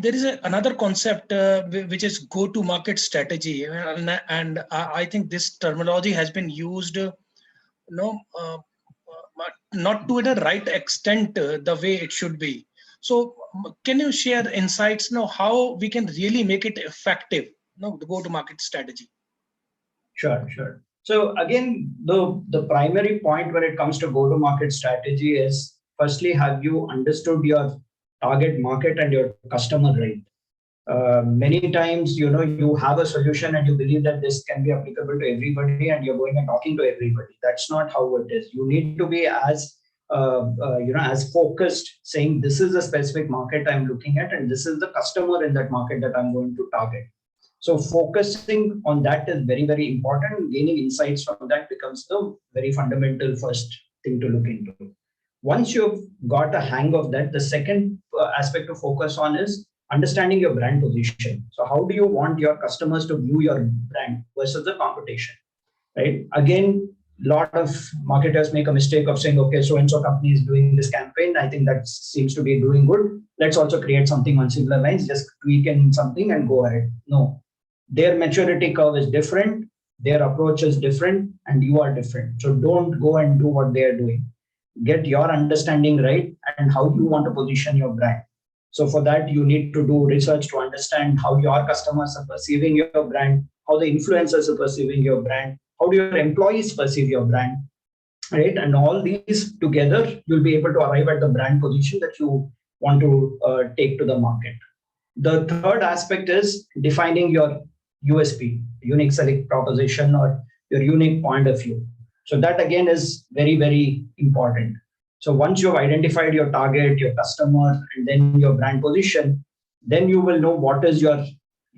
there is another concept which is go-to-market strategy, and I think this terminology has been used, not to the right extent the way it should be. So, can you share insights? How we can really make it effective? The go-to-market strategy. Sure. So again, the primary point when it comes to go-to-market strategy is, firstly, have you understood your target market and your customer right? Many times, you have a solution and you believe that this can be applicable to everybody, and you're going and talking to everybody. That's not how it is. You need to be as focused, saying this is a specific market I'm looking at, and this is the customer in that market that I'm going to target. So focusing on that is very, very important. Gaining insights from that becomes the very fundamental first thing to look into. Once you've got a hang of that, the second aspect to focus on is understanding your brand position. So how do you want your customers to view your brand versus the competition, right? Again, a lot of marketers make a mistake of saying, okay, so-and-so company is doing this campaign. I think that seems to be doing good. Let's also create something on similar lines, just tweak in something and go ahead. No, their maturity curve is different. Their approach is different, and you are different. So don't go and do what they are doing. Get your understanding right and how you want to position your brand. So for that, you need to do research to understand how your customers are perceiving your brand, how the influencers are perceiving your brand, how do your employees perceive your brand, right? And all these together, you'll be able to arrive at the brand position that you want to take to the market. The third aspect is defining your USP, unique selling proposition, or your unique point of view. So that again is very, very important. So once you've identified your target, your customer, and then your brand position, then you will know what is your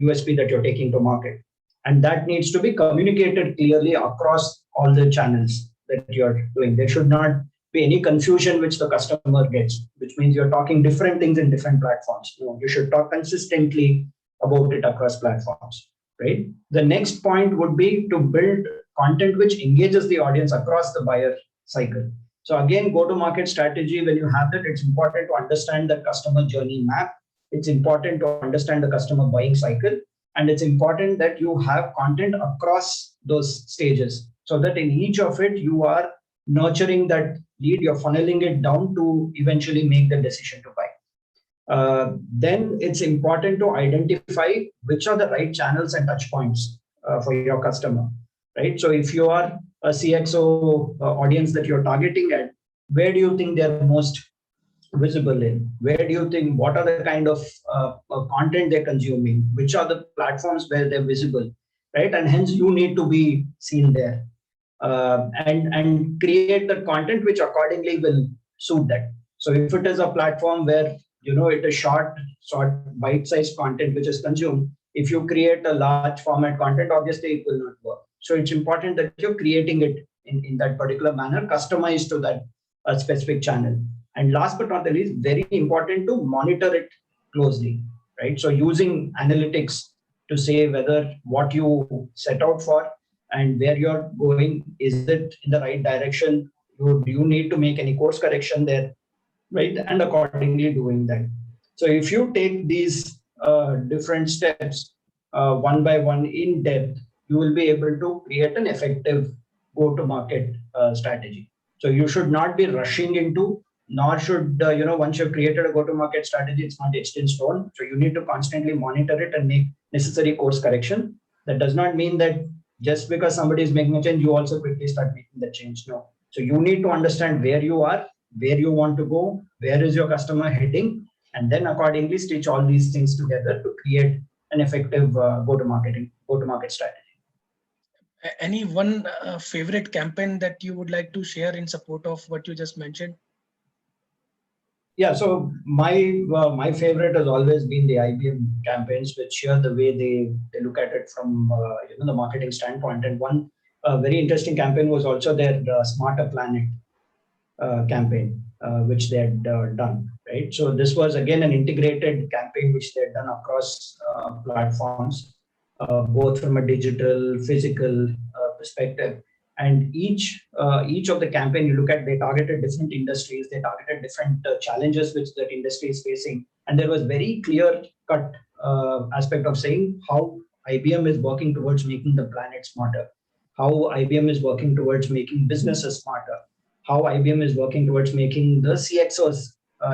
USP that you're taking to market. And that needs to be communicated clearly across all the channels that you're doing. There should not be any confusion which the customer gets, which means you're talking different things in different platforms. You should talk consistently about it across platforms, right? The next point would be to build content which engages the audience across the buyer cycle. So again, go-to-market strategy, when you have that, it's important to understand the customer journey map. It's important to understand the customer buying cycle. And it's important that you have content across those stages so that in each of it, you are nurturing that lead, you're funneling it down to eventually make the decision to buy. Then it's important to identify which are the right channels and touch points for your customer, right? So if you are a CXO audience that you're targeting at, where do you think they're most visible in? Where do you think, what are the kind of content they're consuming? Which are the platforms where they're visible, right? And hence you need to be seen there and create the content which accordingly will suit that. So if it is a platform where, it is short bite-sized content which is consumed, if you create a large format content, obviously it will not work. So it's important that you're creating it in that particular manner, customized to that specific channel. And last but not the least, very important to monitor it closely, right? So using analytics to say whether what you set out for and where you're going, is it in the right direction? Do you need to make any course correction there, right? And accordingly doing that. So if you take these different steps one by one in depth, you will be able to create an effective go-to-market strategy. So you should not be rushing into, nor should, once you've created a go-to-market strategy, it's not etched in stone. So you need to constantly monitor it and make necessary course correction. That does not mean that just because somebody is making a change, you also quickly start making the change. No. So you need to understand where you are, where you want to go, where is your customer heading, and then accordingly stitch all these things together to create an effective go-to-market strategy. Any one favorite campaign that you would like to share in support of what you just mentioned? Yeah, so my favorite has always been the IBM campaigns, which here the way they look at it from the marketing standpoint. And one very interesting campaign was also their Smarter Planet campaign, which they had done, right? So this was again an integrated campaign which they had done across platforms, both from a digital, physical perspective. And each of the campaign you look at, they targeted different industries, they targeted different challenges which that industry is facing, And there was very clear cut aspect of saying how IBM is working towards making the planet smarter, how IBM is working towards making businesses smarter, how IBM is working towards making the CXOs,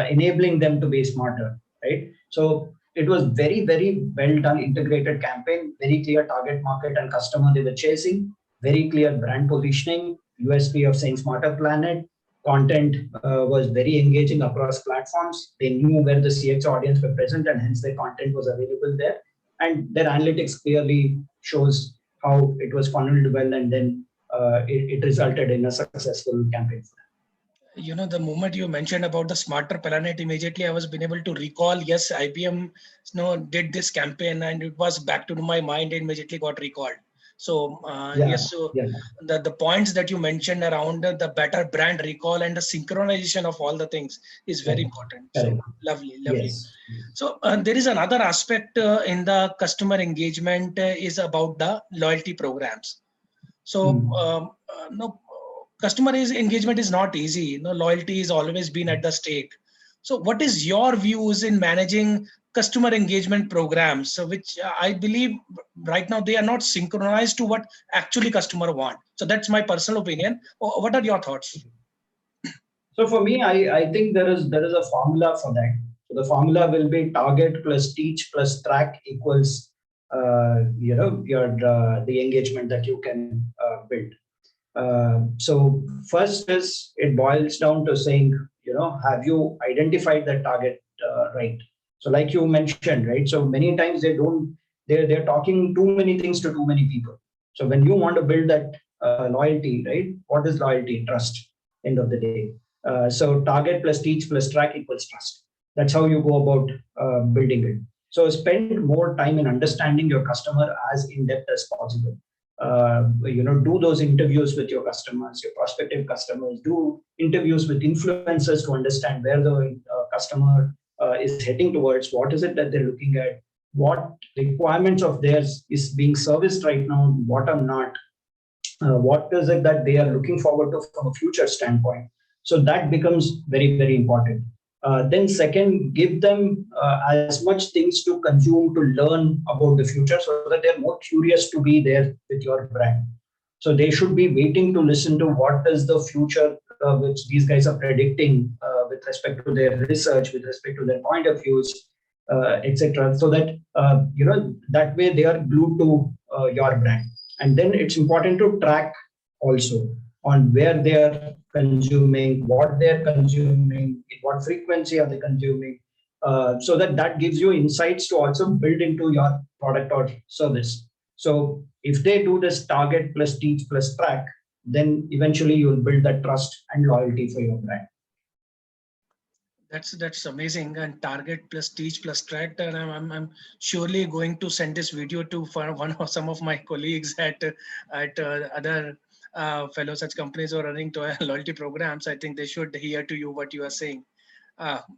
enabling them to be smarter, right? So it was very, very well done integrated campaign, very clear target market and customer they were chasing, very clear brand positioning, USP of saying smarter planet. Content was very engaging across platforms. They knew where the CX audience were present and hence their content was available there. And their analytics clearly shows how it was funneled well, and then it resulted in a successful campaign. The moment you mentioned about the smarter planet, immediately I was been able to recall, yes, IBM did this campaign and it was back to my mind and immediately got recalled. So the points that you mentioned around the better brand recall and the synchronization of all the things is very important. So lovely. Yes. So there is another aspect in the customer engagement is about the loyalty programs. So customer engagement is not easy. Loyalty has always been at the stake. So what is your views in managing customer engagement programs, which I believe right now they are not synchronized to what actually customer want? So that's my personal opinion. What are your thoughts? So for me, I think there is a formula for that. So the formula will be target plus teach plus track equals the engagement that you can build. So first is it boils down to saying, have you identified that target right? So like you mentioned, right? So many times they're talking too many things to too many people. So when you want to build that loyalty, right? What is loyalty? Trust, end of the day. So target plus teach plus track equals trust. That's how you go about building it. So spend more time in understanding your customer as in depth as possible. Do those interviews with your customers, your prospective customers, do interviews with influencers to understand where the customer is heading towards, what is it that they're looking at, what requirements of theirs is being serviced right now, what are not, what is it that they are looking forward to from a future standpoint. So that becomes very, very important. Then second, give them as much things to consume, to learn about the future so that they're more curious to be there with your brand. So they should be waiting to listen to what is the future which these guys are predicting with respect to their research, with respect to their point of views, etc. So that, that way they are glued to your brand. And then it's important to track also on where they are consuming, what they're consuming, what frequency are they consuming, so that gives you insights to also build into your product or service. So if they do this target plus teach plus track, then eventually you'll build that trust and loyalty for your brand. That's amazing. And target plus teach plus track. And I'm surely going to send this video to some of my colleagues at other fellow such companies who are running to loyalty programs. I think they should hear to you what you are saying.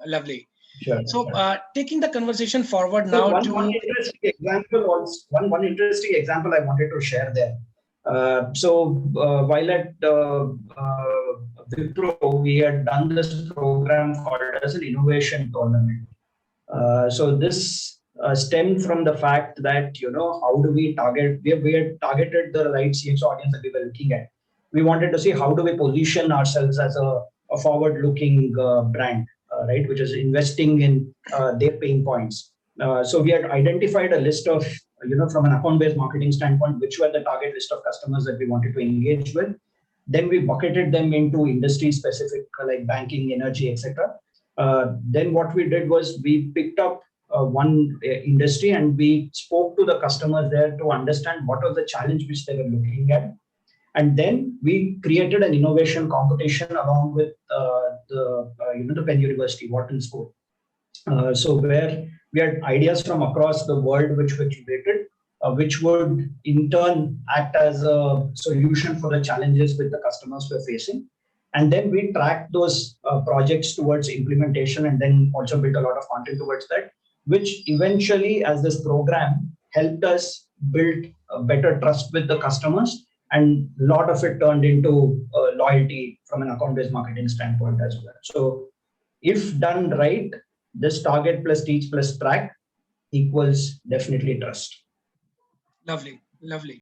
Lovely. Sure, so sure. Taking the conversation forward so now one interesting example also, one interesting example I wanted to share there. While at Wipro, we had done this program called as an innovation tournament. So this stemmed from the fact that, how do we target, we had targeted the right CX audience that we were looking at. We wanted to see how do we position ourselves as a forward-looking brand, right, which is investing in their pain points. So we had identified a list of, from an account-based marketing standpoint, which were the target list of customers that we wanted to engage with. Then we bucketed them into industry-specific, like banking, energy, etc. Then what we did was we picked up one industry and we spoke to the customers there to understand what was the challenge which they were looking at. And then we created an innovation competition along with the Penn University Wharton School. So where we had ideas from across the world which were curated, which would in turn act as a solution for the challenges which the customers were facing. And then we tracked those projects towards implementation and then also built a lot of content towards that, which eventually, as this program, helped us build a better trust with the customers. And a lot of it turned into loyalty from an account-based marketing standpoint as well. So if done right, this target plus teach plus track equals definitely trust. Lovely, lovely.